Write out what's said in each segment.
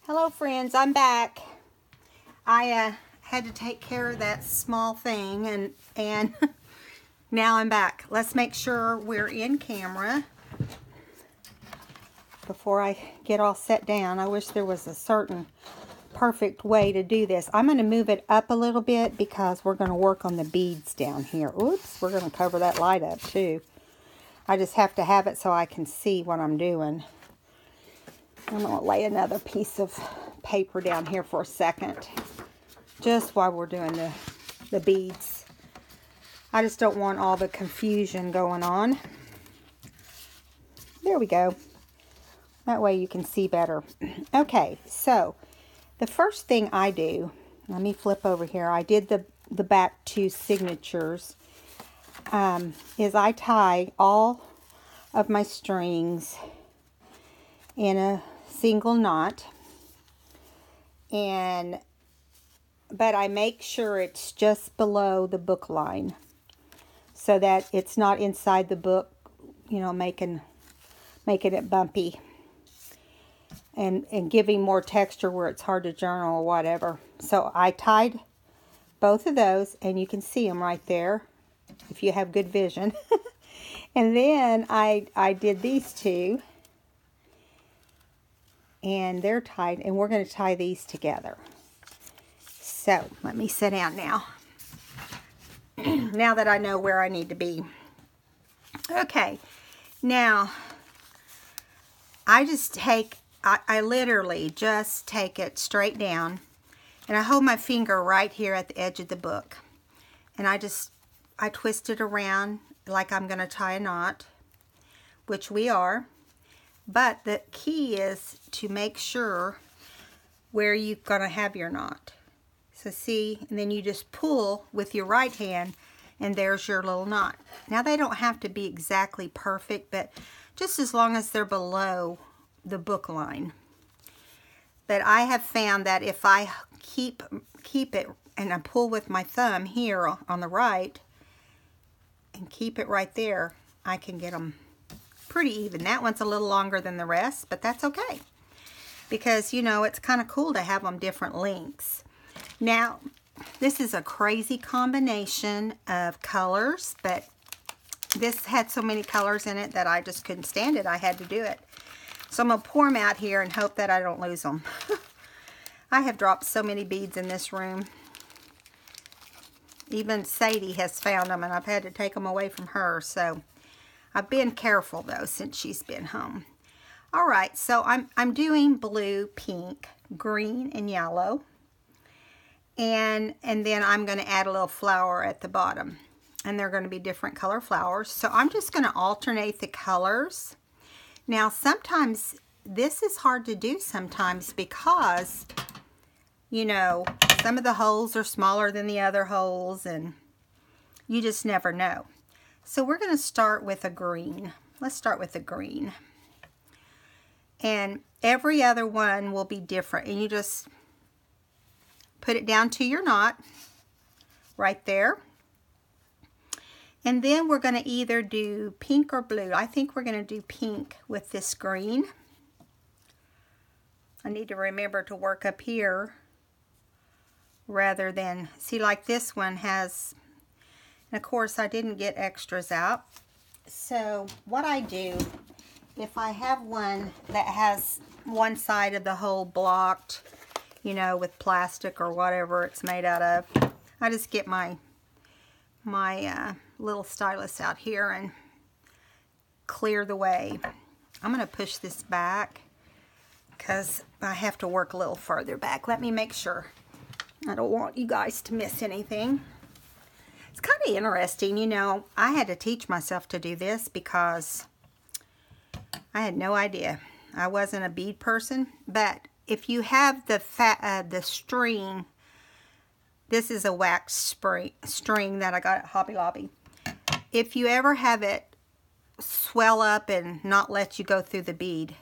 Hello friends, I'm back. I had to take care of that small thing and now I'm back. Let's make sure we're in camera before I get all set down. I wish there was a certain perfect way to do this. I'm going to move it up a little bit because we're going to work on the beads down here. Oops, we're going to cover that light up too. I just have to have it so I can see what I'm doing. I'm going to lay another piece of paper down here for a second, just while we're doing the beads. I just don't want all the confusion going on. There we go. That way you can see better. Okay, so the first thing I do, let me flip over here. I did the back two signatures, is I tie all of my strings in a single knot, but I make sure it's just below the book line so that it's not inside the book, you know, making it bumpy and giving more texture where it's hard to journal or whatever. So I tied both of those, and you can see them right there if you have good vision. And then I did these two, and they're tied, and we're going to tie these together. So let me sit down now. Now that I know where I need to be. Okay, now I literally just take it straight down, and I hold my finger right here at the edge of the book, and I twist it around like I'm going to tie a knot, which we are. But the key is to make sure where you're going to have your knot. So see, and then you just pull with your right hand, and there's your little knot. Now they don't have to be exactly perfect, but just as long as they're below the book line. But I have found that if I keep it and I pull with my thumb here on the right and keep it right there, I can get them pretty even. That one's a little longer than the rest, but that's okay, because you know it's kind of cool to have them different lengths. Now this is a crazy combination of colors, but this had so many colors in it that I just couldn't stand it. I had to do it. So I'm going to pour them out here and hope that I don't lose them. I have dropped so many beads in this room. Even Sadie has found them, and I've had to take them away from her. So I've been careful though since she's been home. All right, so I'm doing blue, pink, green, and yellow. And then I'm going to add a little flower at the bottom. And they're going to be different color flowers. So I'm just going to alternate the colors. Now sometimes this is hard to do sometimes because, you know, some of the holes are smaller than the other holes, and you just never know. So we're going to start with a green. Let's start with a green. And every other one will be different. And you just put it down to your knot right there. And then we're going to either do pink or blue. I think we're going to do pink with this green. I need to remember to work up here rather than, see, like this one has, and of course I didn't get extras out. So what I do, if I have one that has one side of the hole blocked, you know, with plastic or whatever it's made out of, I just get my little stylus out here and clear the way. I'm going to push this back because I have to work a little further back. Let me make sure. I don't want you guys to miss anything. It's kind of interesting, you know. I had to teach myself to do this because I had no idea. I wasn't a bead person, but if you have the string, this is a wax string that I got at Hobby Lobby. If you ever have it swell up and not let you go through the bead,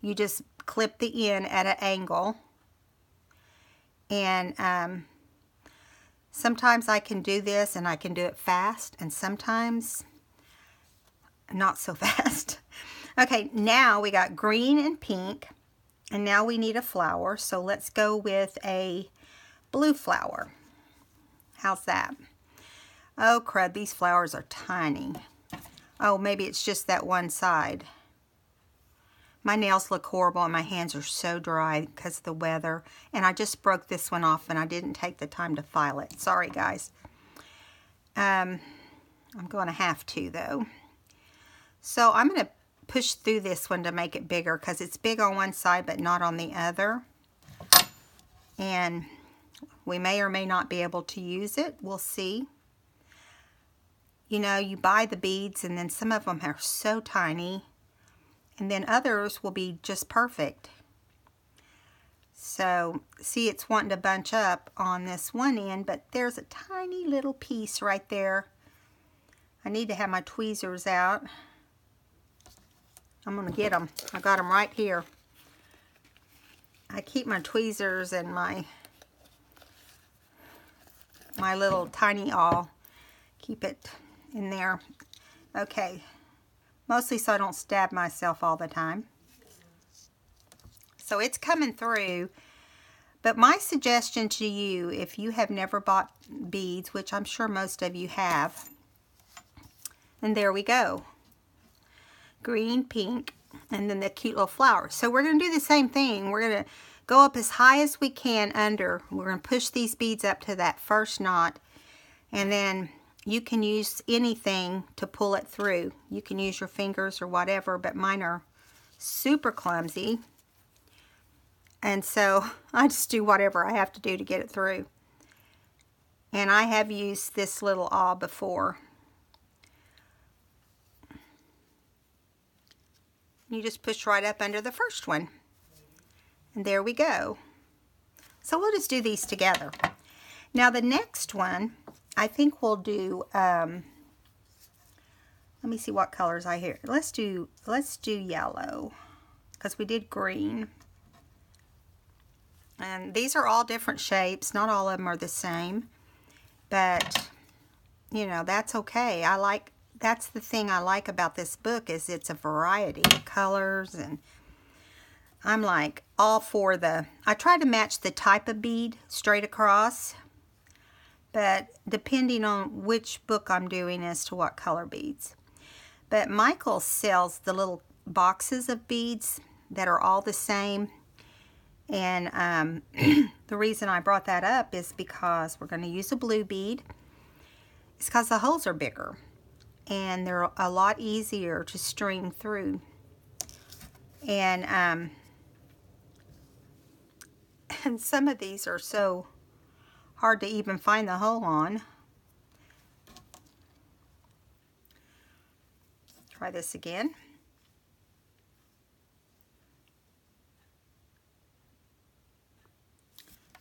you just clip the end at an angle. And sometimes I can do this and I can do it fast, and sometimes not so fast. Okay, now we got green and pink. And now we need a flower, so let's go with a blue flower. How's that? Oh crud, these flowers are tiny. Oh, maybe it's just that one side. My nails look horrible and my hands are so dry because of the weather. And I just broke this one off and I didn't take the time to file it. Sorry, guys. I'm going to have to, though. So I'm going to push through this one to make it bigger because it's big on one side but not on the other. And we may or may not be able to use it. We'll see. You know, you buy the beads and then some of them are so tiny. And then others will be just perfect. So, see, it's wanting to bunch up on this one end, but there's a tiny little piece right there. I need to have my tweezers out. I'm going to get them. I got them right here. I keep my tweezers and my little tiny awl. Keep it in there. Okay. Mostly so I don't stab myself all the time. So it's coming through. But my suggestion to you, if you have never bought beads, which I'm sure most of you have, and there we go. Green, pink, and then the cute little flowers. So we're going to do the same thing. We're going to go up as high as we can under. We're going to push these beads up to that first knot. And then you can use anything to pull it through. You can use your fingers or whatever, but mine are super clumsy. And so I just do whatever I have to do to get it through. And I have used this little awl before. You just push right up under the first one. And there we go. So we'll just do these together. Now the next one, I think we'll do, let me see what colors I hear. Let's do yellow, because we did green. And these are all different shapes. Not all of them are the same. But, you know, that's okay. That's the thing I like about this book, is it's a variety of colors. And I'm like all for I try to match the type of bead straight across. But depending on which book I'm doing as to what color beads. But Michael sells the little boxes of beads that are all the same. And the reason I brought that up is because we're going to use a blue bead. It's because the holes are bigger. And they're a lot easier to string through. And some of these are so hard to even find the hole on. Try this again.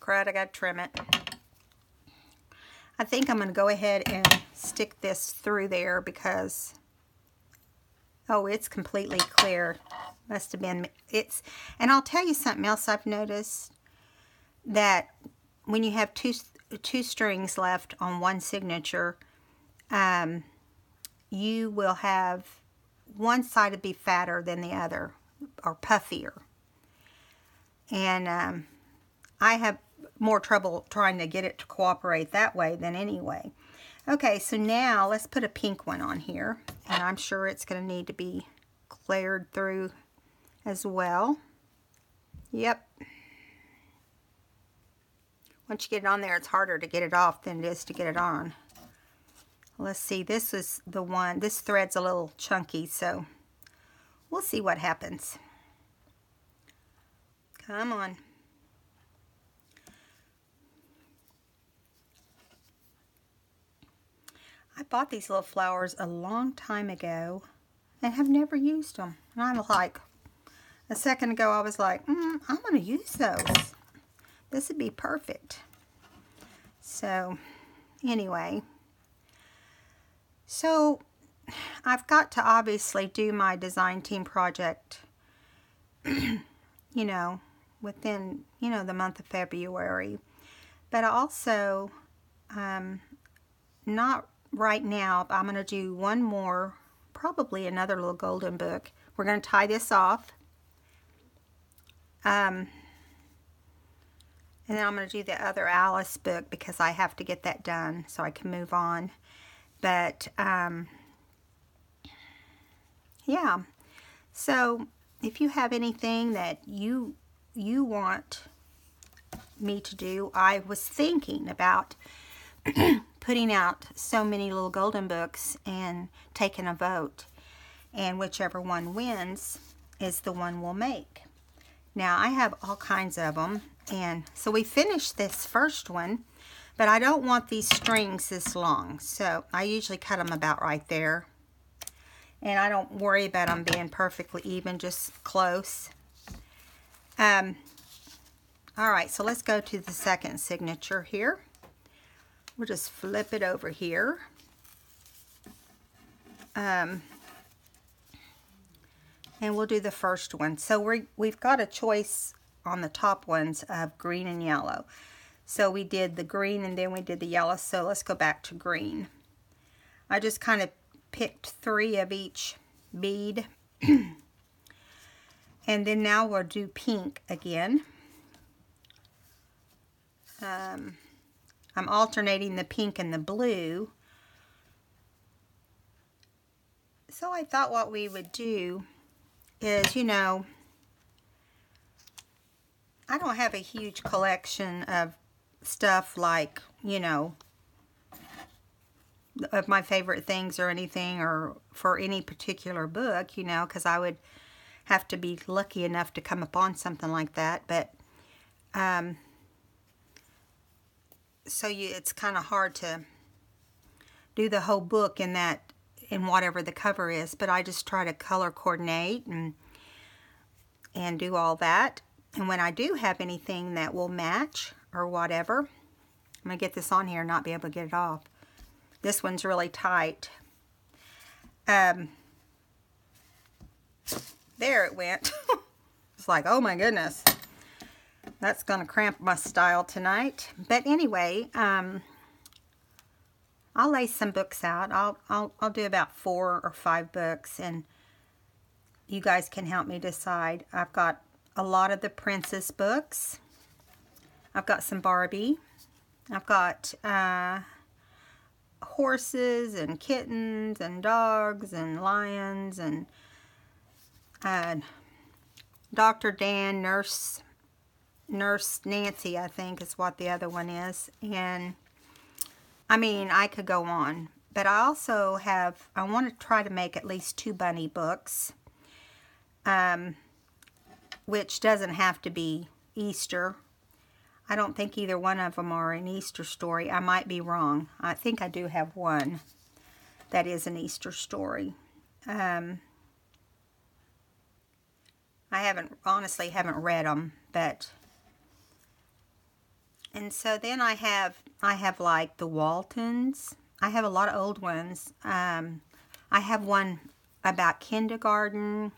Crud, I gotta trim it. I think I'm gonna go ahead and stick this through there because, oh, it's completely clear. Must have been, and I'll tell you something else I've noticed, that when you have two strings left on one signature, you will have one side to be fatter than the other, or puffier. And I have more trouble trying to get it to cooperate that way than anyway. Okay, so now let's put a pink one on here. And I'm sure it's going to need to be cleared through as well. Yep. Once you get it on there, it's harder to get it off than it is to get it on. Let's see, this is the one. This thread's a little chunky, so we'll see what happens. Come on. I bought these little flowers a long time ago and have never used them. And I'm like, a second ago I was like, I'm going to use those. This would be perfect. So, anyway. So, I've got to obviously do my design team project, you know, within, you know, the month of February. But also, not right now. I'm going to do one more, probably another little golden book. We're going to tie this off. And then I'm going to do the other Alice book because I have to get that done so I can move on. But, yeah. So, if you have anything that you want me to do, I was thinking about putting out so many little golden books and taking a vote. And whichever one wins is the one we'll make. Now, I have all kinds of them. And so we finished this first one, but I don't want these strings this long. So I usually cut them about right there. And I don't worry about them being perfectly even, just close. All right, so let's go to the second signature here. We'll just flip it over here. And we'll do the first one. So we've got a choice on the top ones of green and yellow. So we did the green and then we did the yellow. So let's go back to green. I just kind of picked 3 of each bead. And then now we'll do pink again. I'm alternating the pink and the blue. So I thought what we would do is, you know, I don't have a huge collection of stuff like, you know, of my favorite things or anything, or for any particular book, you know, because I would have to be lucky enough to come upon something like that. But, so it's kind of hard to do the whole book in whatever the cover is, but I just try to color coordinate and do all that. And when I do have anything that will match or whatever, I'm going to get this on here and not be able to get it off. This one's really tight. There it went. It's like, oh my goodness. That's going to cramp my style tonight. But anyway, I'll lay some books out. I'll do about 4 or 5 books, and you guys can help me decide. I've got a lot of the princess books. I've got some Barbie. I've got horses and kittens and dogs and lions and Dr. Dan, Nurse Nancy, I think is what the other one is. And I mean, I could go on, but I also have, I want to try to make at least 2 bunny books, which doesn't have to be Easter. I don't think either one of them are an Easter story. I might be wrong. I think I do have one that is an Easter story. I honestly haven't read them, but, and so then I have like the Waltons. I have a lot of old ones. I have one about kindergarten,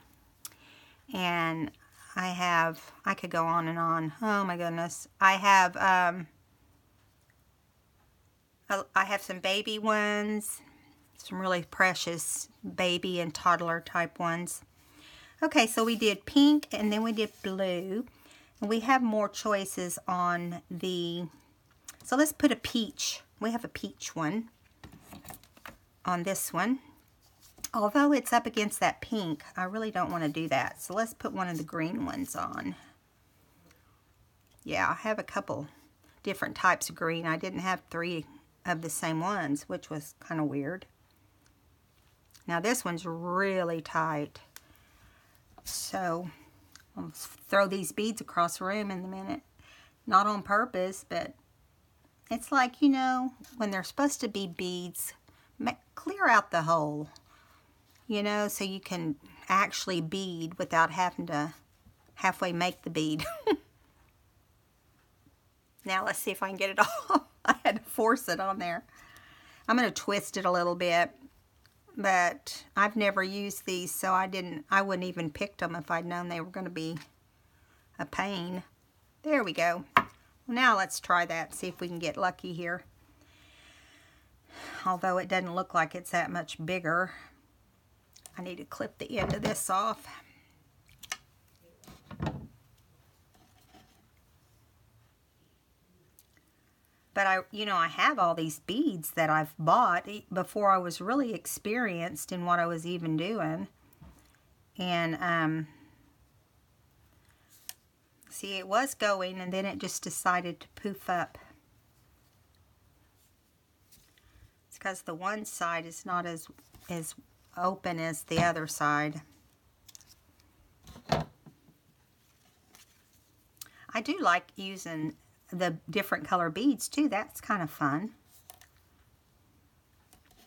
and I could go on and on. Oh my goodness. I have some baby ones, some really precious baby and toddler type ones. Okay, so we did pink and then we did blue. And we have more choices on the, so let's put a peach. We have a peach one on this one. Although it's up against that pink, I really don't want to do that. So let's put one of the green ones on. Yeah, I have a couple different types of green. I didn't have 3 of the same ones, which was kind of weird. Now this one's really tight. So I'll throw these beads across the room in a minute. Not on purpose, but it's like, you know, when they're supposed to be beads, clear out the hole. You know, so you can actually bead without having to halfway make the bead. Now let's see if I can get it off. I had to force it on there. I'm going to twist it a little bit, but I've never used these, so I wouldn't even picked them if I'd known they were going to be a pain. There we go. Well, now let's try that, see if we can get lucky here. Although it doesn't look like it's that much bigger. I need to clip the end of this off. But I have all these beads that I've bought before I was really experienced in what I was even doing. And, see, it was going, and then it just decided to poof up. It's because the one side is not as open as the other side. I do like using the different color beads too. That's kind of fun.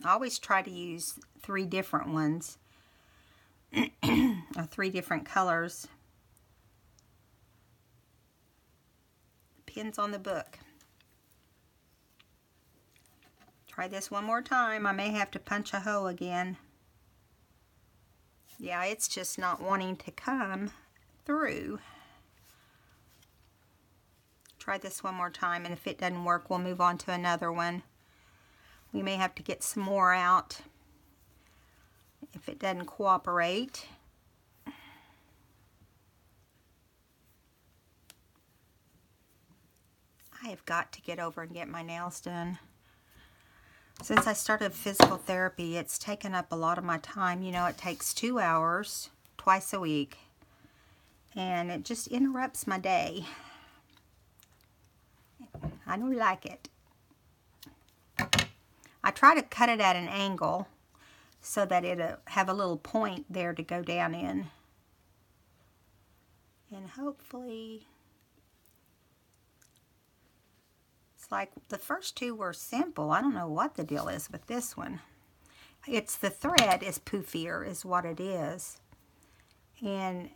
I always try to use 3 different ones or 3 different colors. Depends on the book. Try this one more time. I may have to punch a hole again. Yeah, it's just not wanting to come through. Try this one more time, and if it doesn't work, we'll move on to another one. We may have to get some more out if it doesn't cooperate. I have got to get over and get my nails done. Since I started physical therapy, it's taken up a lot of my time. You know, it takes 2 hours twice a week, and it just interrupts my day. I don't like it. I try to cut it at an angle so that it'll have a little point there to go down in. And hopefully, it's like the first 2 were simple. I don't know what the deal is with this one. It's the thread is poofier is what it is. And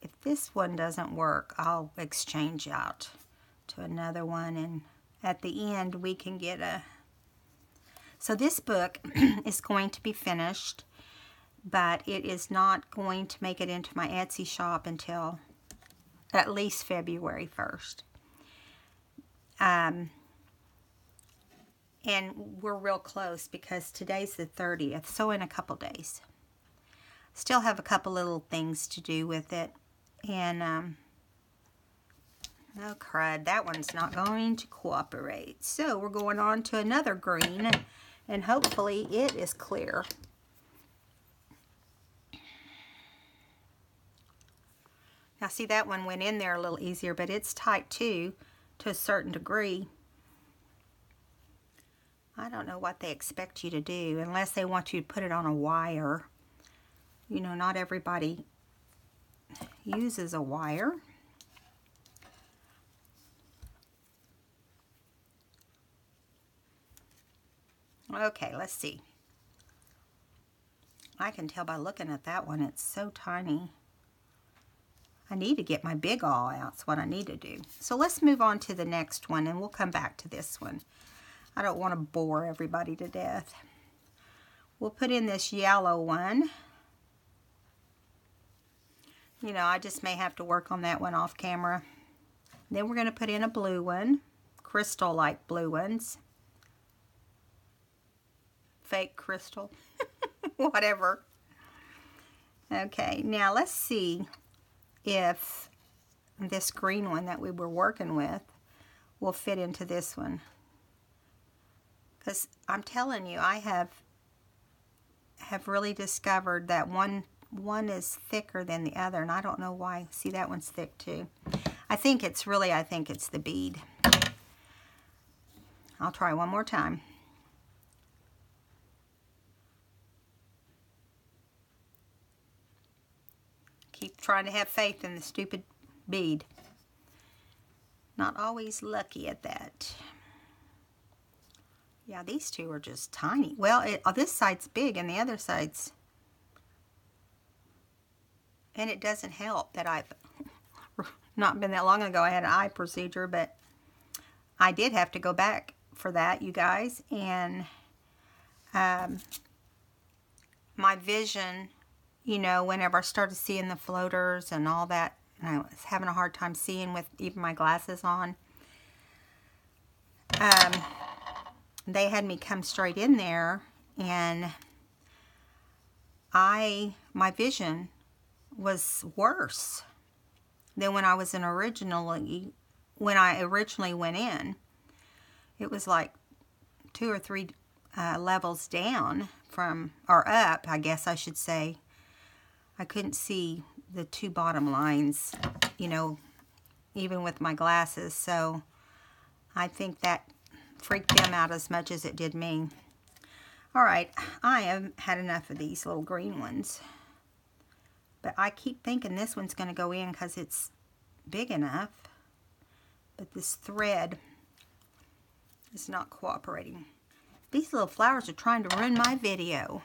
if this one doesn't work, I'll exchange out to another one, and at the end we can get a... So this book is going to be finished, but it is not going to make it into my Etsy shop until at least February 1st. And we're real close because today's the 30th, so in a couple days. Still have a couple little things to do with it. And, oh crud, that one's not going to cooperate. So we're going on to another green, and hopefully it is clear. Now see, that one went in there a little easier, but it's tight too, to a certain degree. I don't know what they expect you to do, unless they want you to put it on a wire. You know, not everybody uses a wire. Okay, let's see. I can tell by looking at that one, it's so tiny. I need to get my big awl out. That's what I need to do. So let's move on to the next one, and we'll come back to this one. I don't want to bore everybody to death. We'll put in this yellow one. You know, I just may have to work on that one off camera. Then we're going to put in a blue one, crystal-like blue ones. Fake crystal, whatever. Okay, now let's see if this green one that we were working with will fit into this one. Because I'm telling you, I have really discovered that one is thicker than the other, and I don't know why. See, that one's thick too. I think it's the bead. I'll try one more time. Keep trying to have faith in the stupid bead. Not always lucky at that. Yeah, these two are just tiny. Well, this side's big and the other side's... And it doesn't help that I've not been that long ago. I had an eye procedure, but I did have to go back for that, you guys. And my vision, you know, whenever I started seeing the floaters and all that, I was having a hard time seeing with even my glasses on. They had me come straight in there, and my vision was worse than when I was originally when I originally went in, it was like 2 or 3 levels down from, or up, I guess I should say. I couldn't see the 2 bottom lines, you know, even with my glasses, so I think that freaked them out as much as it did me. All right, I have had enough of these little green ones, but I keep thinking this one's going to go in because it's big enough, but this thread is not cooperating. These little flowers are trying to ruin my video,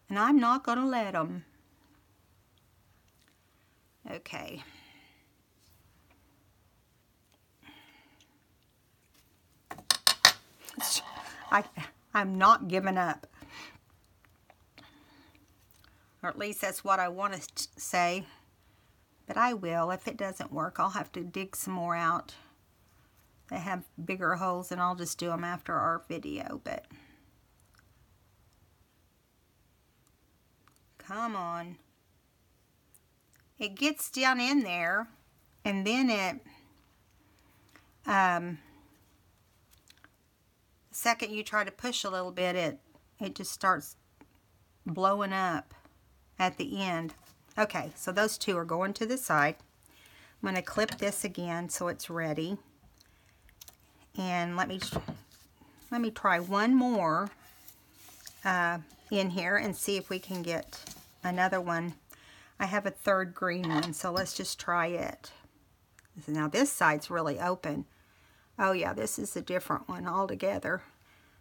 and I'm not going to let them. Okay. I'm not giving up. Or at least that's what I want to say. But I will. If it doesn't work, I'll have to dig some more out. They have bigger holes, and I'll just do them after our video. But come on. It gets down in there, and then it the second you try to push a little bit, it just starts blowing up at the end. Okay, so those 2 are going to the side. I'm going to clip this again so it's ready. And let me try one more in here and see if we can get another one. I have a 3rd green one, so let's just try it. Now this side's really open. Oh yeah, this is a different one altogether.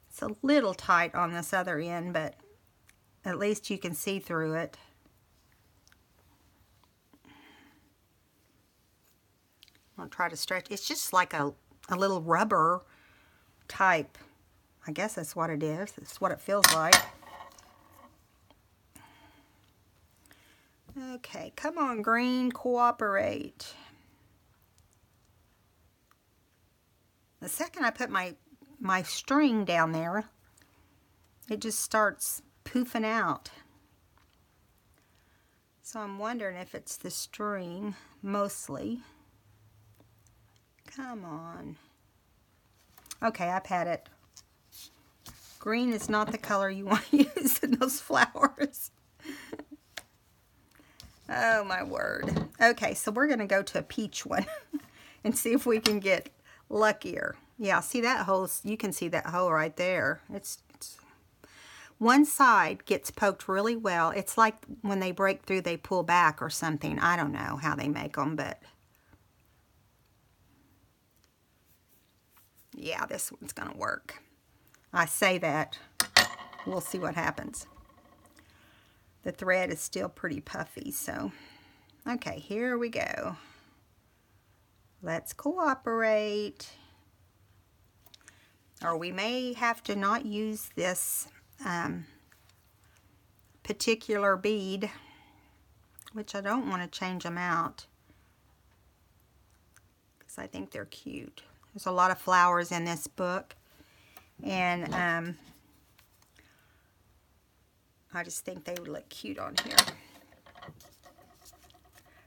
It's a little tight on this other end, but at least you can see through it. I'll try to stretch. It's just like a little rubber type. I guess that's what it is. It's what it feels like. Okay, come on, green, cooperate. The second I put my string down there, it just starts poofing out. So I'm wondering if it's the string, mostly. Come on. Okay, I've had it. Green is not the color you want to use in those flowers. Oh my word. Okay, so we're going to go to a peach one and see if we can get luckier. Yeah, see that hole? You can see that hole right there. It's one side gets poked really well. It's like when they break through, they pull back or something. I don't know how they make them, but yeah, this one's going to work. I say that. We'll see what happens. The thread is still pretty puffy, so okay, here we go. Let's cooperate. Or we may have to not use this particular bead, which I don't want to change them out because I think they're cute. There's a lot of flowers in this book, and I just think they would look cute on here.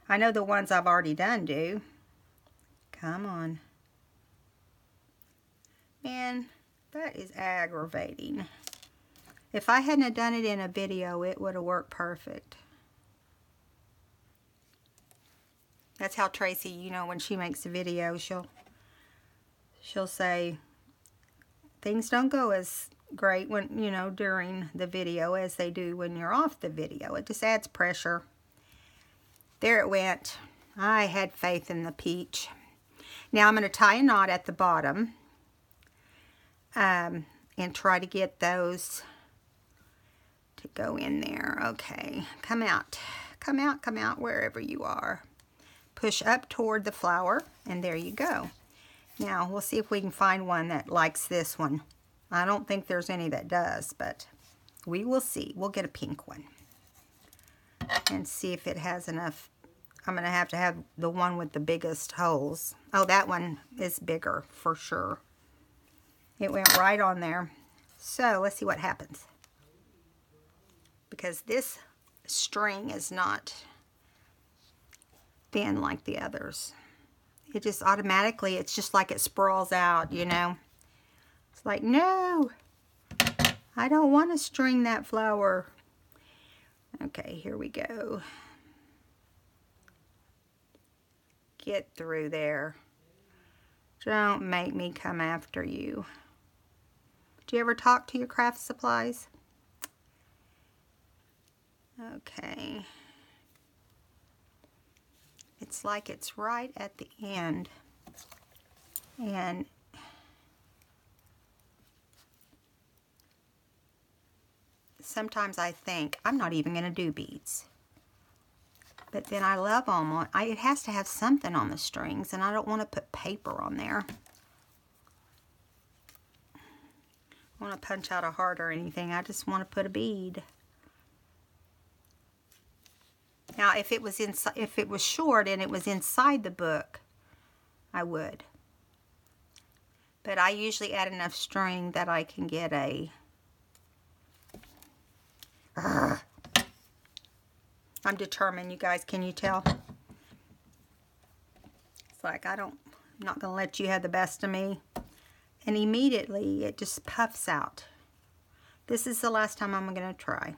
I know the ones I've already done do. Come on. Man, that is aggravating. If I hadn't done it in a video, it would have worked perfect. That's how Tracy, you know, when she makes a video, she'll say things don't go as great when, you know, during the video as they do when you're off the video. It just adds pressure. There it went. I had faith in the peach. Now I'm going to tie a knot at the bottom and try to get those to go in there. Okay, come out. Come out, come out wherever you are. Push up toward the flower, and there you go. Now, we'll see if we can find one that likes this one. I don't think there's any that does, but we will see. We'll get a pink one and see if it has enough. I'm going to have the one with the biggest holes. Oh, that one is bigger for sure. It went right on there. So, let's see what happens. Because this string is not thin like the others. it just automatically, it's just like it sprawls out, you know. It's like, no, I don't want to string that flower. Okay, here we go. Get through there. Don't make me come after you. Do you ever talk to your craft supplies? Okay. It's like it's right at the end. And sometimes I think, I'm not even going to do beads. But then I love them. It has to have something on the strings, and I don't want to put paper on there. I don't want to punch out a heart or anything. I just want to put a bead. Now, if it was short and it was inside the book, I would. But I usually add enough string that I can get a... I'm determined, you guys. Can you tell? It's like, I'm not going to let you have the best of me. And immediately, it just puffs out. This is the last time I'm going to try.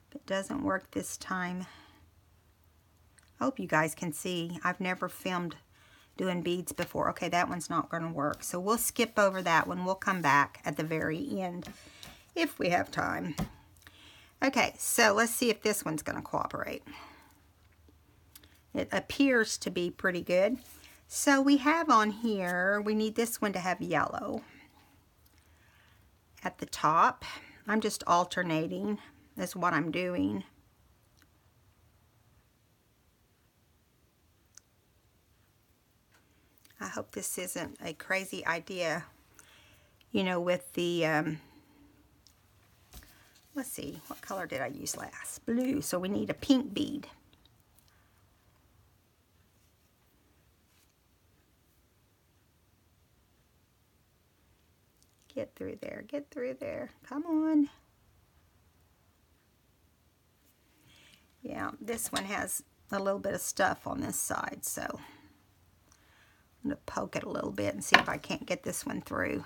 If it doesn't work this time, I hope you guys can see. I've never filmed doing beads before. Okay, that one's not going to work. So we'll skip over that one. We'll come back at the very end if we have time. Okay, so let's see if this one's going to cooperate. It appears to be pretty good. So we have on here, we need this one to have yellow at the top. I'm just alternating. That's what I'm doing. I hope this isn't a crazy idea, you know, with the... let's see, what color did I use last? Blue, so we need a pink bead. Get through there, get through there. Come on. Yeah, this one has a little bit of stuff on this side, so I'm going to poke it a little bit and see if I can't get this one through.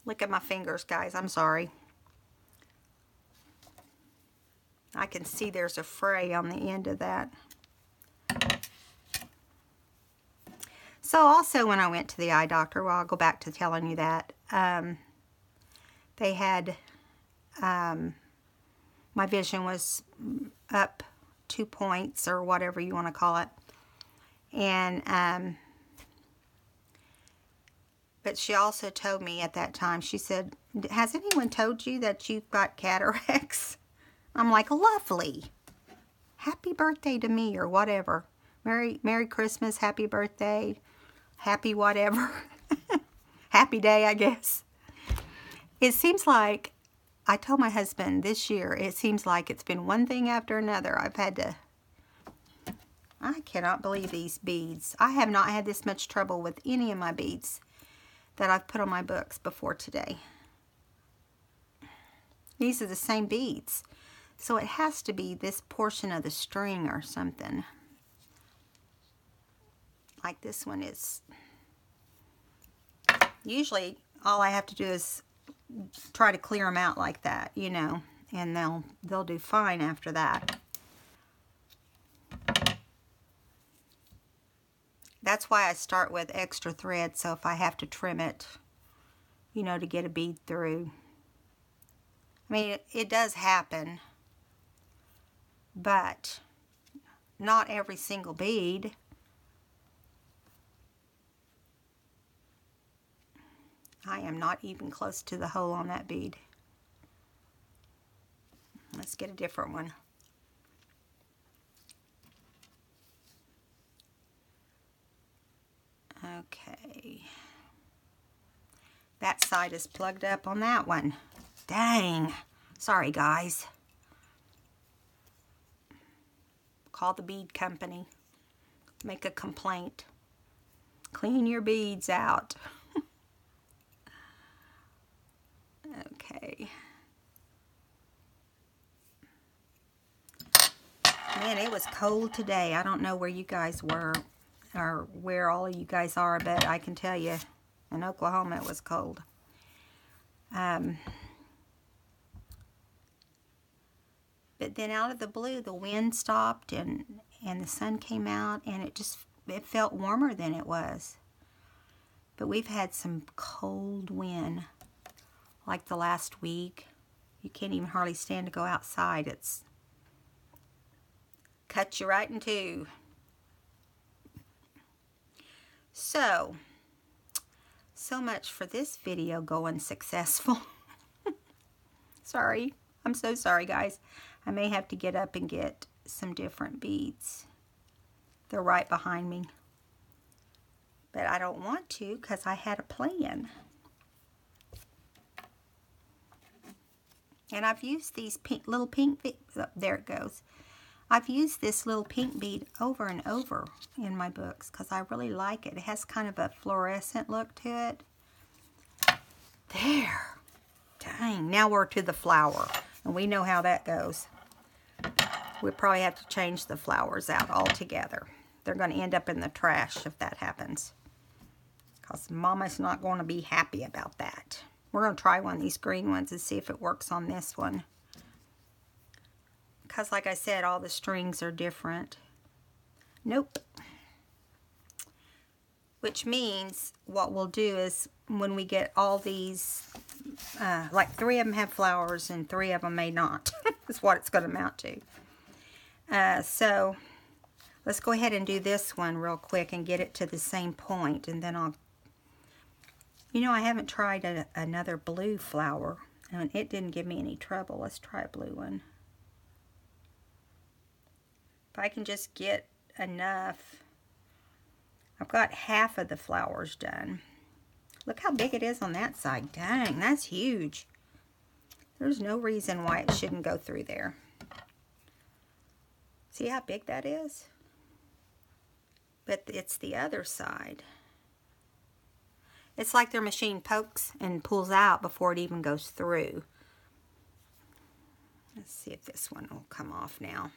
Look at my fingers, guys. I'm sorry. I can see there's a fray on the end of that. So also when I went to the eye doctor, well, I'll go back to telling you that, they had, my vision was up 2 points or whatever you want to call it. And, but she also told me at that time, she said, has anyone told you that you've got cataracts? I'm like, lovely. Happy birthday to me or whatever. Merry Christmas, happy birthday, happy whatever. Happy day, I guess. It seems like, I told my husband this year, it seems like it's been one thing after another. I've had to, I cannot believe these beads. I have not had this much trouble with any of my beads that I've put on my books before today. These are the same beads. So it has to be this portion of the string or something. Like this one is. Usually all I have to do is try to clear them out like that, you know, and they'll do fine after that. That's why I start with extra thread, so if I have to trim it, you know, to get a bead through. I mean, it does happen, but not every single bead. I am not even close to the hole on that bead. Let's get a different one. Okay. That side is plugged up on that one. Dang. Sorry, guys. Call the bead company. Make a complaint. Clean your beads out. Okay. Man, it was cold today. I don't know where you guys were or where all of you guys are, but I can tell you in Oklahoma it was cold. But then out of the blue, the wind stopped and the sun came out, and it felt warmer than it was. But we've had some cold wind like the last week. You can't even hardly stand to go outside. It's cut you right in two. So much for this video going successful. Sorry. I'm so sorry, guys. I may have to get up and get some different beads. They're right behind me. But I don't want to because I had a plan. And I've used these little pink beads. Oh, there it goes. I've used this little pink bead over and over in my books because I really like it. It has kind of a fluorescent look to it. There. Dang. Now we're to the flower. And we know how that goes. We'll probably have to change the flowers out altogether. They're going to end up in the trash if that happens. Because Mama's not going to be happy about that. We're going to try one of these green ones and see if it works on this one. Because like I said, all the strings are different. Nope. Which means what we'll do is when we get all these, like 3 of them have flowers and 3 of them may not. That's what it's going to amount to. So let's go ahead and do this one real quick and get it to the same point, and then I'll... You know, I haven't tried another blue flower, and it didn't give me any trouble. Let's try a blue one. If I can just get enough... I've got half of the flowers done. Look how big it is on that side. Dang, that's huge. There's no reason why it shouldn't go through there. See how big that is? But it's the other side. It's like their machine pokes and pulls out before it even goes through. Let's see if this one will come off now.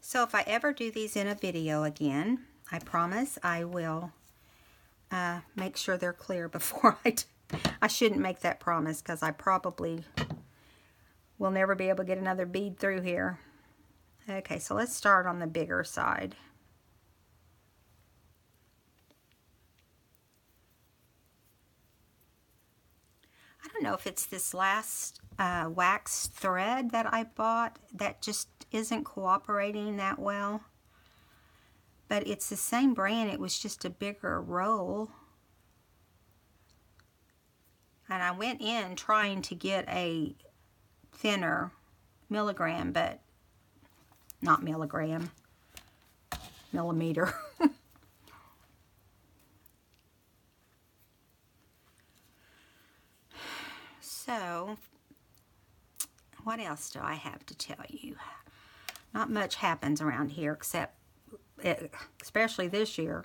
So if I ever do these in a video again, I promise I will make sure they're clear before I shouldn't make that promise because I probably will never be able to get another bead through here. Okay, so let's start on the bigger side. I don't know if it's this last wax thread that I bought that just isn't cooperating that well. But it's the same brand. It was just a bigger roll. And I went in trying to get a thinner milligram, but not milligram, millimeter. So, what else do I have to tell you? Not much happens around here except, especially this year,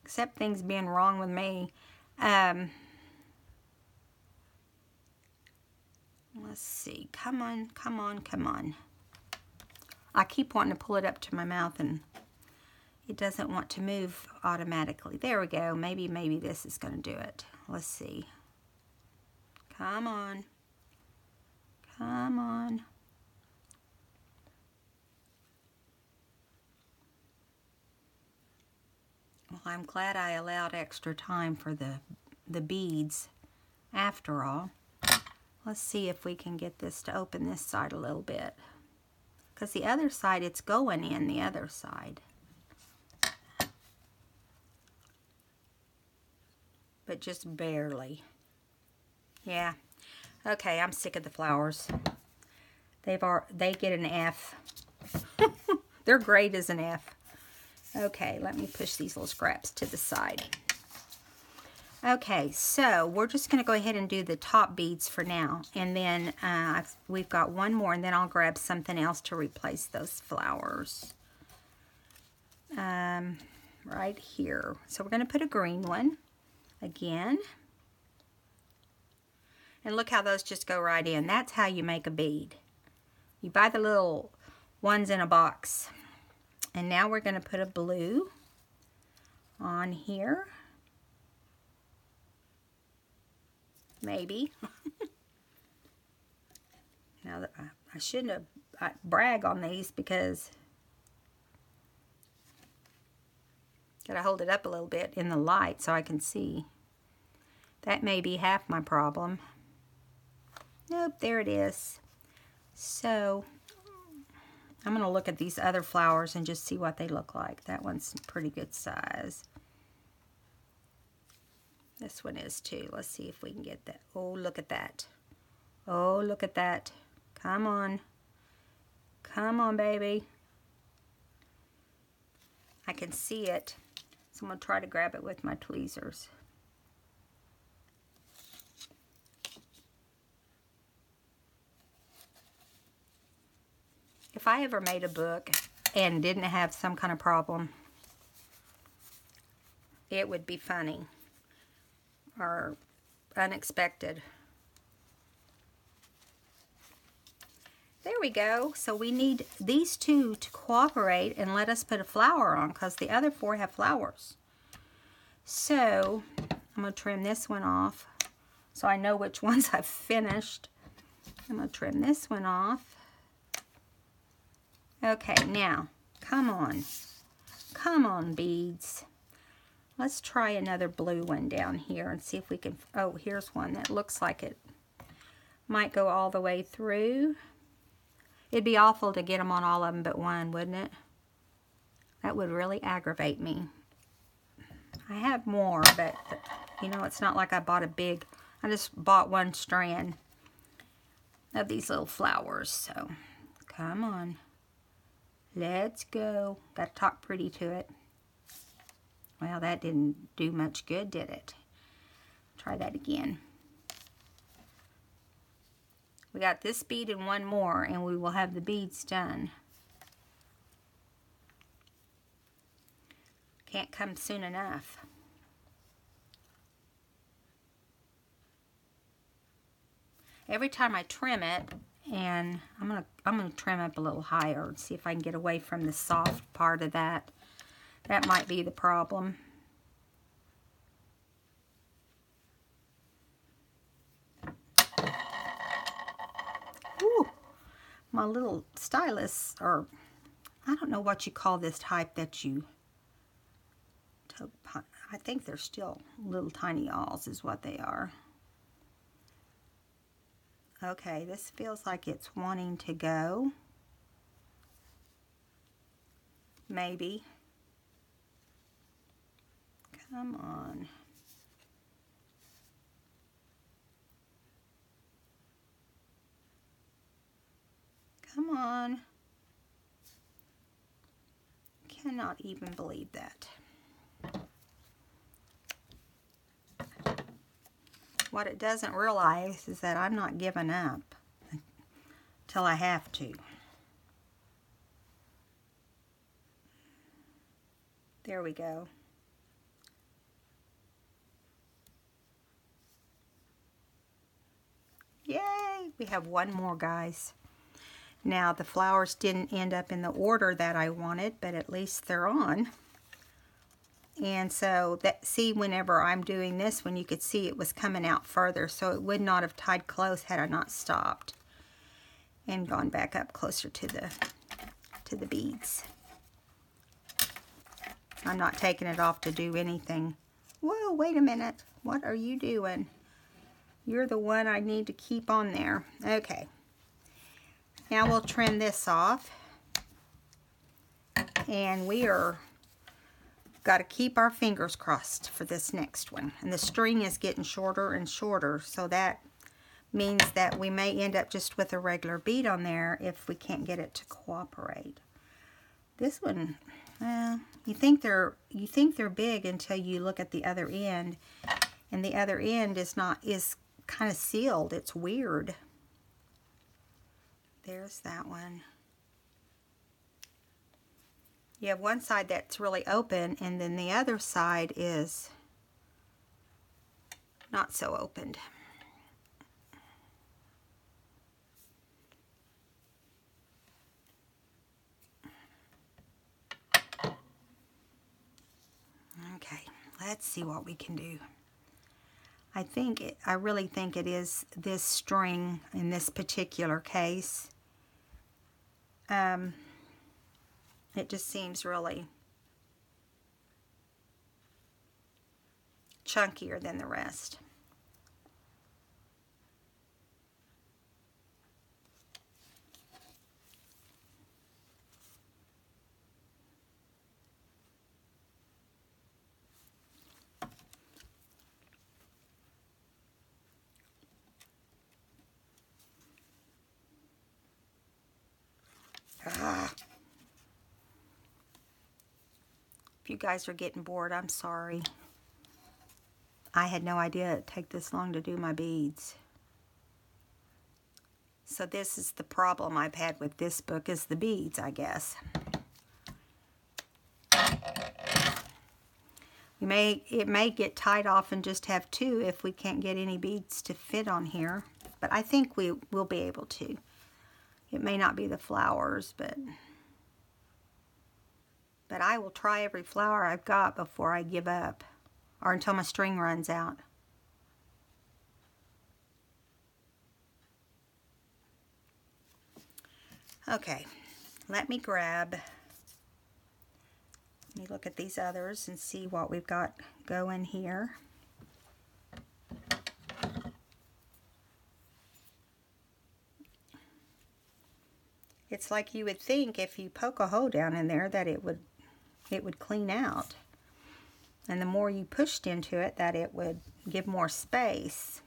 except things being wrong with me. Let's see. Come on, come on, come on. I keep wanting to pull it up to my mouth and it doesn't want to move automatically. There we go. Maybe this is going to do it. Let's see. Come on. Come on. Well, I'm glad I allowed extra time for the beads after all. Let's see if we can get this to open this side a little bit. Because the other side, it's going in the other side. But just barely. Yeah. Okay, I'm sick of the flowers. They get an F. Their grade is an F. Okay, let me push these little scraps to the side. Okay, so we're just going to go ahead and do the top beads for now. And then we've got one more, and then I'll grab something else to replace those flowers. Right here. So we're going to put a green one again. And look how those just go right in. That's how you make a bead. You buy the little ones in a box. And now we're going to put a blue on here. Maybe. Now, I shouldn't have brag on these because gotta hold it up a little bit in the light so I can see. That may be half my problem. Nope, there it is. So I'm gonna look at these other flowers and just see what they look like. That one's pretty good size. This one is too. Let's see if we can get that. Oh, look at that. Oh, look at that. Come on. Come on, baby. I can see it. So I'm going to try to grab it with my tweezers. If I ever made a book and didn't have some kind of problem, it would be funny or unexpected. There we go. So we need these two to cooperate and let us put a flower on because the other four have flowers. So I'm going to trim this one off so I know which ones I've finished. I'm going to trim this one off. Okay, now, come on. Come on, beads. Let's try another blue one down here and see if we can... Oh, here's one that looks like it might go all the way through. It'd be awful to get them on all of them but one, wouldn't it? That would really aggravate me. I have more, but, you know, it's not like I bought a big... I just bought one strand of these little flowers, so come on. Let's go. Got to talk pretty to it. Well, that didn't do much good, did it? Try that again. We got this bead and one more, and we will have the beads done. Can't come soon enough. Every time I trim it, and I'm gonna trim up a little higher and see if I can get away from the soft part of that. That might be the problem. Ooh, my little stylus, or I don't know what you call this type that you, I think they're still little tiny awls is what they are. Okay, this feels like it's wanting to go. Maybe. Come on. Come on. Cannot even believe that. What it doesn't realize is that I'm not giving up until I have to. There we go. Yay! We have one more, guys. Now, the flowers didn't end up in the order that I wanted, but at least they're on. And so, see, whenever I'm doing this one, you could see it was coming out further, so it would not have tied close had I not stopped and gone back up closer to the beads. I'm not taking it off to do anything. Whoa, wait a minute. What are you doing? You're the one I need to keep on there. Okay. Now we'll trim this off. And we are got to keep our fingers crossed for this next one. And the string is getting shorter and shorter, so that means that we may end up just with a regular bead on there if we can't get it to cooperate. This one, well, you think they're big until you look at the other end, and the other end is kind of sealed. It's weird. There's that one. You have one side that's really open, and then the other side is not so opened. Let's see what we can do. I really think it is this string in this particular case. It just seems really chunkier than the rest. If you guys are getting bored, I'm sorry. I had no idea it'd take this long to do my beads. So this is the problem I've had with this book, is the beads, I guess. It may get tied off and just have two if we can't get any beads to fit on here. But I think we will be able to. It may not be the flowers, but I will try every flower I've got before I give up, or until my string runs out. Okay, let me look at these others and see what we've got going here. It's like you would think if you poke a hole down in there that it would clean out. And the more you pushed into it, that it would give more space.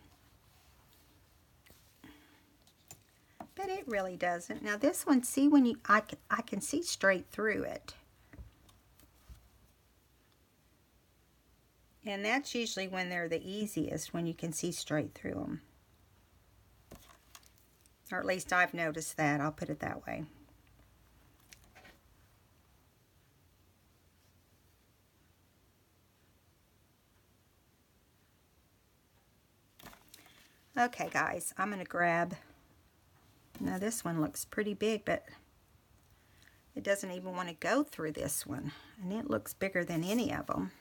But it really doesn't. Now this one, see, when I can see straight through it. And that's usually when they're the easiest, when you can see straight through them. Or at least I've noticed that, I'll put it that way. Okay guys, I'm going to grab, now this one looks pretty big, but it doesn't even want to go through this one. And it looks bigger than any of them.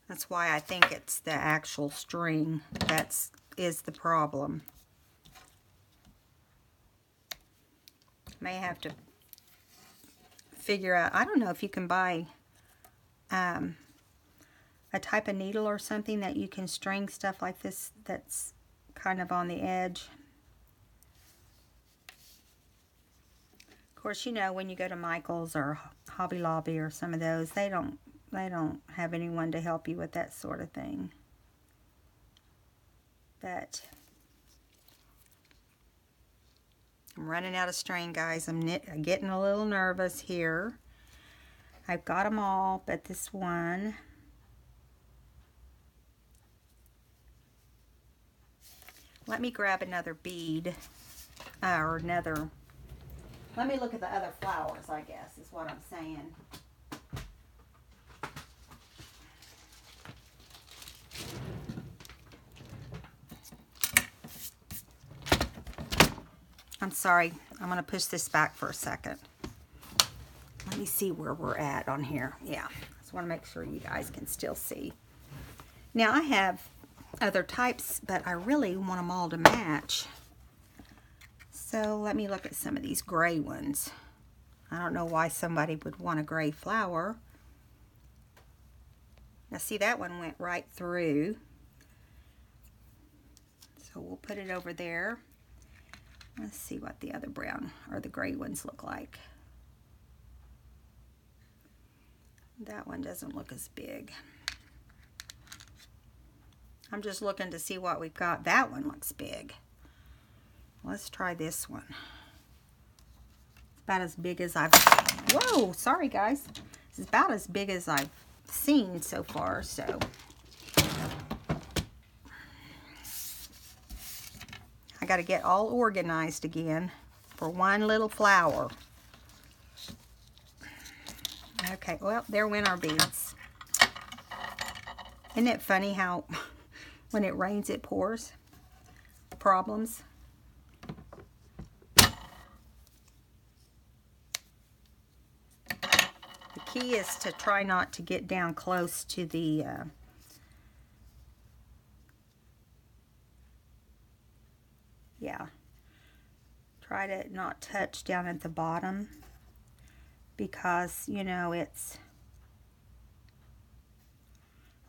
That's why I think it's the actual string is the problem. May have to figure out, I don't know if you can buy a type of needle or something that you can string stuff like this that's kind of on the edge. Of course, you know, when you go to Michael's or Hobby Lobby or some of those, they don't have anyone to help you with that sort of thing. But I'm running out of string, guys. I'm getting a little nervous here. I've got them all, but this one, let me grab another bead, or another, let me look at the other flowers, I guess, is what I'm saying. I'm sorry, I'm going to push this back for a second. Let me see where we're at on here. Yeah, just want to make sure you guys can still see. Now I have other types, but I really want them all to match. So let me look at some of these gray ones. I don't know why somebody would want a gray flower. Now see, that one went right through. So we'll put it over there. Let's see what the other brown or the gray ones look like. That one doesn't look as big. I'm just looking to see what we've got. That one looks big. Let's try this one. It's about as big as I've... Whoa, sorry guys. It's about as big as I've seen so far, so... I got to get all organized again for one little flower. Okay, well, there went our beads. Isn't it funny how when it rains it pours? Problems. key is to try not to get down close to the yeah, try to not touch down at the bottom, because you know it's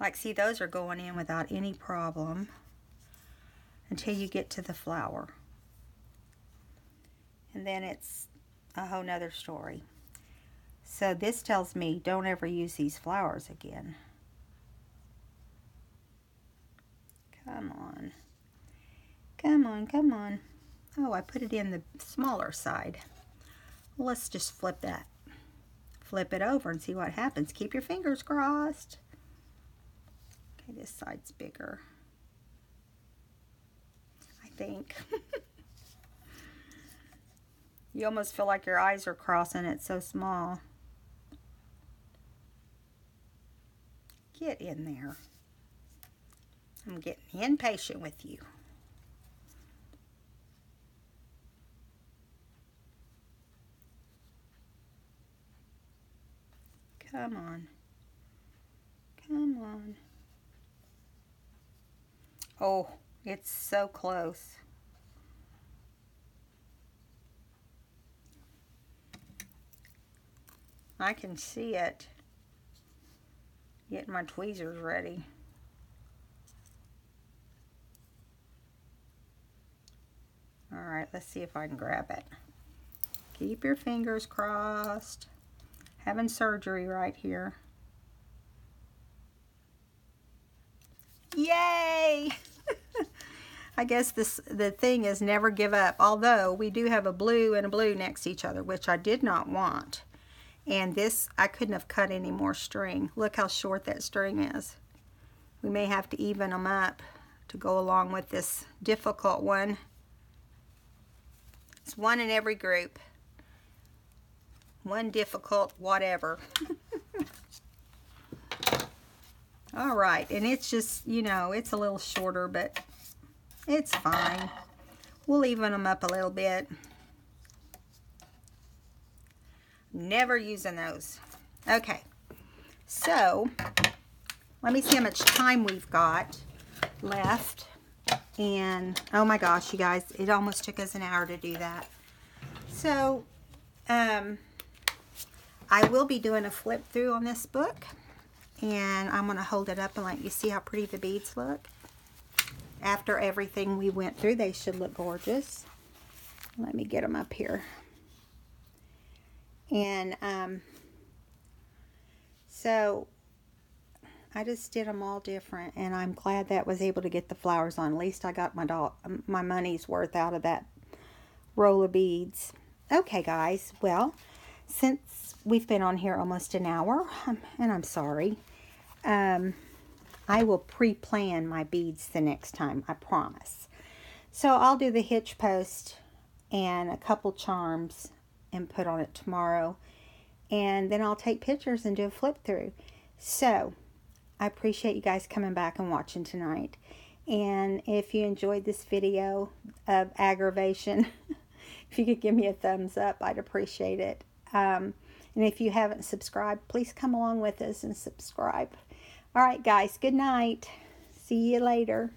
like, see, those are going in without any problem until you get to the flower, and then it's a whole nother story. So this tells me don't ever use these flowers again. Come on. Come on, come on. Oh, I put it in the smaller side. Well, let's just flip that. Flip it over and see what happens. Keep your fingers crossed. Okay, this side's bigger, I think. You almost feel like your eyes are crossing. It's so small. Get in there. I'm getting impatient with you. Come on. Come on. Oh, it's so close. I can see it. Getting my tweezers ready. Alright, let's see if I can grab it. Keep your fingers crossed. Having surgery right here. Yay! I guess the thing is never give up. Although we do have a blue and a blue next to each other, which I did not want. And this, I couldn't have cut any more string. Look how short that string is. We may have to even them up to go along with this difficult one. It's one in every group. One difficult whatever. All right, and it's just, you know, it's a little shorter, but it's fine. We'll even them up a little bit. Never using those. Okay, so let me see how much time we've got left. And oh my gosh, you guys, it almost took us an hour to do that. So I will be doing a flip through on this book, and I'm going to hold it up and let you see how pretty the beads look. After everything we went through, they should look gorgeous. Let me get them up here. And so I just did them all different, and I'm glad that was able to get the flowers on. At least I got my money's worth out of that roll of beads. Okay, guys, well, since we've been on here almost an hour, and I'm sorry, I will pre-plan my beads the next time, I promise. So I'll do the hitch post and a couple charms and put on it tomorrow, and then I'll take pictures and do a flip through. So I appreciate you guys coming back and watching tonight, and if you enjoyed this video of aggravation, if you could give me a thumbs up, I'd appreciate it. And if you haven't subscribed, please come along with us and subscribe. All right, guys, good night. See you later.